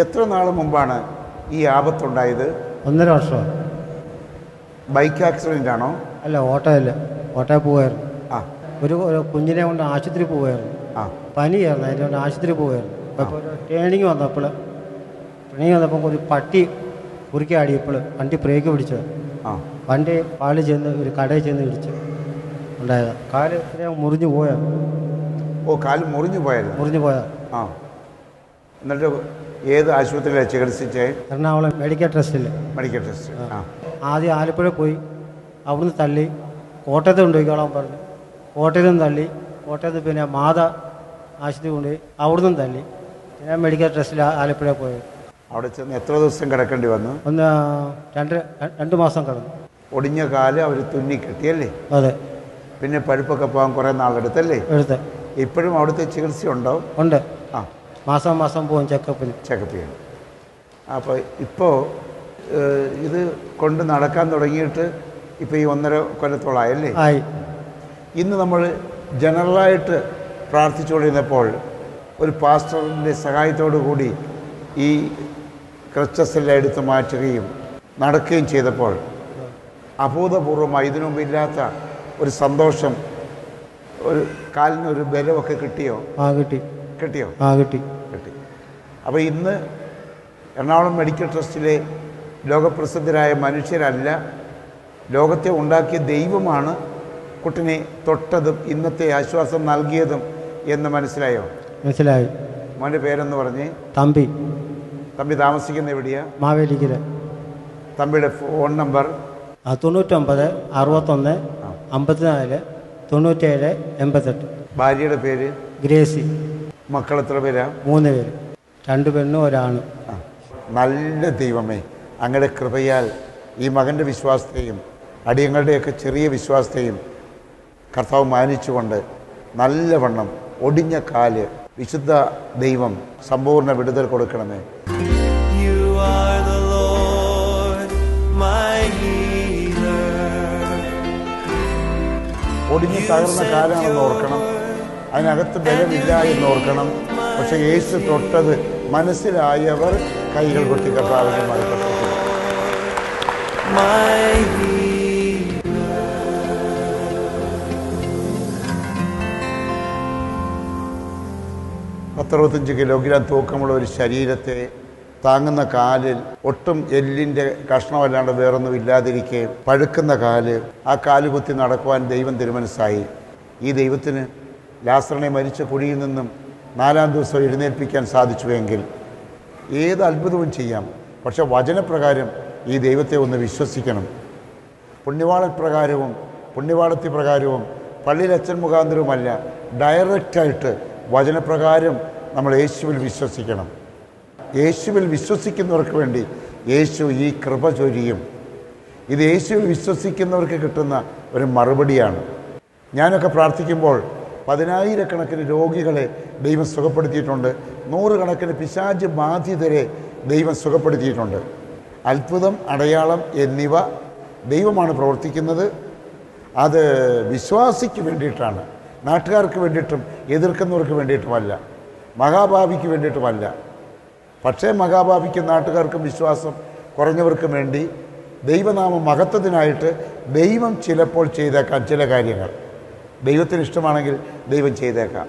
എത്ര നാൾ മുമ്പാണ് ഈ ആപത്തുണ്ടായത്? 1.5 വർഷമാണ്. ബൈക്ക് ആക്സിഡൻ്റ് ആണോ? അല്ല, ഓട്ടോയിൽ പോവായിരുന്നു. ഒരു കുഞ്ഞിനെ കൊണ്ട് ആശുപത്രി പോവായിരുന്നു. പനിയായിരുന്നു, അതിനെ കൊണ്ട് ആശുപത്രി പോവായിരുന്നു. അപ്പോൾ ഒരു ടേണിങ് വന്നപ്പോൾ ഒരു പട്ടി കുറുക്കി ആടിയപ്പോൾ വണ്ടി ബ്രേക്ക് പിടിച്ചത്. വണ്ടി പാല് ചെന്ന് ഒരു കടയിൽ ചെന്ന് ഇടിച്ച് ഉണ്ടായത്. കാല് മുറിഞ്ഞു പോയത്. കാല് മുറിഞ്ഞു പോയത്. എന്നിട്ട് ഏത് ആശുപത്രിയിലാണ് ചികിത്സിച്ചേ? Ernakulam medical trust. ആദ്യം ആലപ്പുഴ പോയി, അവിടുന്ന് തള്ളി കോട്ടയത്ത് കൊണ്ടുപോയിക്കോളാൻ പറഞ്ഞു. കോട്ടയത്ത് നിന്ന് തള്ളി, കോട്ടയത്ത് പിന്നെ മാതാ ആശുപത്രി കൊണ്ടുപോയി, അവിടുന്ന് തള്ളി. ഞാൻ മെഡിക്കൽ ട്രസ്റ്റിൽ ആലപ്പുഴ പോയത്. അവിടെ ചെന്ന് എത്ര ദിവസം കിടക്കേണ്ടി വന്നു? 2 മാസം കിടന്നു. ഒടിഞ്ഞ കാല് അവർ തുന്നി കെട്ടിയല്ലേ? അതെ. പിന്നെ പഴുപ്പൊക്കെ പോകാൻ കുറേ നാളെടുത്തല്ലേ? ഇപ്പോഴും അവിടുത്തെ ചികിത്സ ഉണ്ടോ? ഉണ്ട്. മാസം പോകും ചെക്കപ്പ് ചെയ്യണം. അപ്പോൾ ഇപ്പോൾ ഇത് കൊണ്ട് നടക്കാൻ തുടങ്ങിയിട്ട് ഇപ്പോൾ ഈ 1.5 കൊല്ലത്തോളായല്ലേ? ആയി. ഇന്ന് നമ്മൾ ജനറലായിട്ട് പ്രാർത്ഥിച്ചുകൊണ്ടിരുന്നപ്പോൾ ഒരു പാസ്റ്ററിൻ്റെ സഹായത്തോടു കൂടി ഈ ക്രച്ചസെല്ലാം എടുത്ത് മാറ്റുകയും നടക്കുകയും ചെയ്തപ്പോൾ അഭൂതപൂർവമായി ഇതിനു മുമ്പില്ലാത്ത ഒരു സന്തോഷം, ഒരു കാലിനൊരു ബലമൊക്കെ കിട്ടിയോ? കിട്ടി. അപ്പോൾ ഇന്ന് എറണാകുളം മെഡിക്കൽ ട്രസ്റ്റിലെ ലോകപ്രസിദ്ധരായ മനുഷ്യരല്ല, ലോകത്തെ ഉണ്ടാക്കിയ ദൈവമാണ് കുട്ടിനെ തൊട്ടതും ഇന്നത്തെ ആശ്വാസം നൽകിയതും എന്ന് മനസ്സിലായോ? മനസ്സിലായി. മോൻ്റെ പേരെന്ന് പറഞ്ഞേ? തമ്പി. താമസിക്കുന്ന എവിടെയാ? മാവേലിക്കര. തമ്പിയുടെ ഫോൺ നമ്പർ? 99 61 54 97 88. ഭാര്യയുടെ പേര്? ഗ്രേസി. മക്കൾ എത്ര പേരാ? 3 പേര്, 2 പെണ്ണും 1 ആണും. നല്ല ദൈവമേ, അങ്ങയുടെ കൃപയാൽ ഈ മകൻ്റെ വിശ്വാസത്തെയും അടിയങ്ങളുടെയൊക്കെ ചെറിയ വിശ്വാസത്തെയും കർത്താവ് മാനിച്ചുകൊണ്ട് നല്ലവണ്ണം ഒടിഞ്ഞ കാല് വിശുദ്ധ ദൈവം സമ്പൂർണ്ണ വിടുതൽ കൊടുക്കണമേ. ഒടിഞ്ഞ് തകർന്ന കാലാണെന്ന് ഓർക്കണം, അതിനകത്ത് ബലമില്ല എന്ന് ഓർക്കണം. പക്ഷെ യേശു തൊട്ടത് മനസ്സിലായവർ കൈകൾ കൊട്ടി കർത്താവിനെ മറക്കപ്പെട്ടു. 65 കിലോഗ്രാം തൂക്കമുള്ള ഒരു ശരീരത്തെ താങ്ങുന്ന കാലിൽ ഒട്ടും എല്ലിൻ്റെ കഷ്ണമല്ലാണ്ട് വേറൊന്നും ഇല്ലാതിരിക്കെ പഴുക്കുന്ന കാല്, ആ കാല് കുത്തി നടക്കുവാൻ ദൈവം തിരുമനസ്സായി. ഈ ദൈവത്തിന് ലാസറിനെ മരിച്ച കുഴിയിൽ നിന്നും 4-ാം ദിവസം എഴുന്നേൽപ്പിക്കാൻ സാധിച്ചുവെങ്കിൽ ഏത് അത്ഭുതവും ചെയ്യാം. പക്ഷെ വചനപ്രകാരം ഈ ദൈവത്തെ ഒന്ന് വിശ്വസിക്കണം. പുണ്യവാളപ്രകാരവും പുണ്യവാളത്തി പ്രകാരവും പള്ളിയിലച്ഛൻ മുഖാന്തരവുമല്ല, ഡയറക്റ്റായിട്ട് വചനപ്രകാരം നമ്മൾ യേശുവിൽ വിശ്വസിക്കണം. യേശുവിൽ വിശ്വസിക്കുന്നവർക്ക് വേണ്ടി യേശു ഈ കൃപ ചൊരിയും. ഇത് യേശുവിൽ വിശ്വസിക്കുന്നവർക്ക് കിട്ടുന്ന ഒരു മറുപടിയാണ്. ഞാനൊക്കെ പ്രാർത്ഥിക്കുമ്പോൾ 10,000-കണക്കിന് രോഗികളെ ദൈവം സുഖപ്പെടുത്തിയിട്ടുണ്ട്. 100-കണക്കിന് പിശാച് ബാധിതരെ ദൈവം സുഖപ്പെടുത്തിയിട്ടുണ്ട്. അത്ഭുതം, അടയാളം എന്നിവ ദൈവമാണ് പ്രവർത്തിക്കുന്നത്. അത് വിശ്വാസിക്ക് വേണ്ടിയിട്ടാണ്, നാട്ടുകാർക്ക് വേണ്ടിയിട്ടും എതിർക്കുന്നവർക്ക് വേണ്ടിയിട്ടുമല്ല, മഹാഭാവിക്ക് വേണ്ടിയിട്ടുമല്ല. പക്ഷേ മഹാഭാവിക്കും നാട്ടുകാർക്കും വിശ്വാസം കുറഞ്ഞവർക്കും വേണ്ടി ദൈവനാമ മഹത്വത്തിനായിട്ട് ദൈവം ചിലപ്പോൾ ചെയ്തേക്കാം ചില കാര്യങ്ങൾ. ദൈവത്തിന് ഇഷ്ടമാണെങ്കിൽ ദൈവം ചെയ്തേക്കാം.